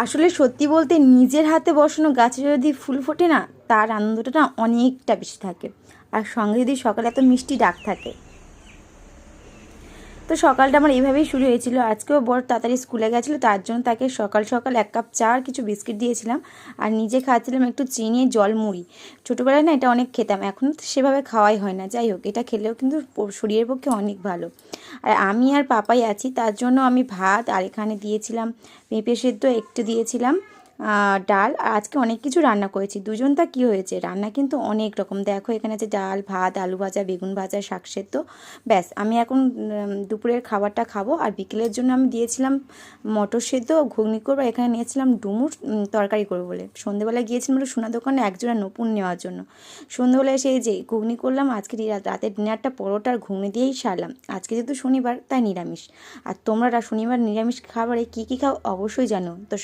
আসলে সত্যি বলতে নিজের হাতে বসানো গাছে যদি ফুল ফোটে না, তার আনন্দটা না অনেকটা বেশি থাকে। আর সঙ্গে যদি সকালে এত মিষ্টি ডাক থাকে। তো সকালটা আমার এইভাবেই শুরু হয়েছিল। আজকেও বড় তাড়াতাড়ি স্কুলে গেছিলো, তার জন্য তাকে সকাল সকাল 1 কাপ চা আর কিছু বিস্কিট দিয়েছিলাম। আর নিজে খাচ্ছিলাম একটু চিনি জল মুড়ি। ছোটোবেলায় না এটা অনেক খেতাম, এখন তো সেভাবে খাওয়াই হয় না। যাই হোক, এটা খেলেও কিন্তু শরীরের পক্ষে অনেক ভালো। আর আমি আর পাপাই আছি, তার জন্য আমি ভাত আর এখানে দিয়েছিলাম পেঁপে সেদ্ধ, একটু দিয়েছিলাম ডাল। আর আজকে অনেক কিছু রান্না করেছি। দুজন তা কী হয়েছে, রান্না কিন্তু অনেক রকম। দেখো এখানে আছে ডাল, ভাত, আলু ভাজা, বেগুন ভাজা, শাক সেদ্ধ। ব্যাস, আমি এখন দুপুরের খাবারটা খাবো। আর বিকেলের জন্য আমি দিয়েছিলাম মটর সেদ্ধ, ঘুগনি করবো। এখানে নিয়েছিলাম ডুমুর তরকারি করবো বলে। সন্ধ্যেবেলায় গিয়েছিলাম একটু সোনা দোকানে একজোড়া নপুন নেওয়ার জন্য। সন্ধ্যেবেলায় এসে এই যে ঘুগনি করলাম। আজকে রাতের ডিনারটা পরোটা আর ঘুগনি দিয়েই সারলাম। আজকে যেহেতু শনিবার, তাই নিরামিষ। আর তোমরা শনিবার নিরামিষ খাবারে কী কী খাও অবশ্যই জানো তো।